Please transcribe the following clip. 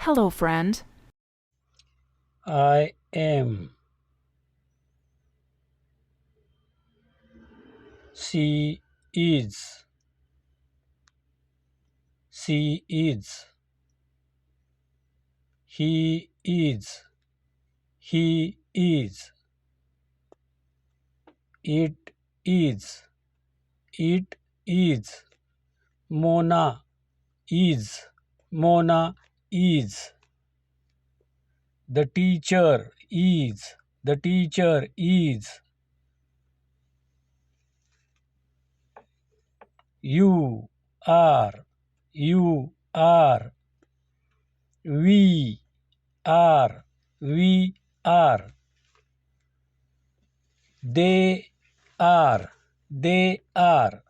Hello, friend. I am. She is. She is. He is. He is. It is. It is. Mona is. Mona is. The teacher is. The teacher is. You are. You are. We are. We are. They are. They are.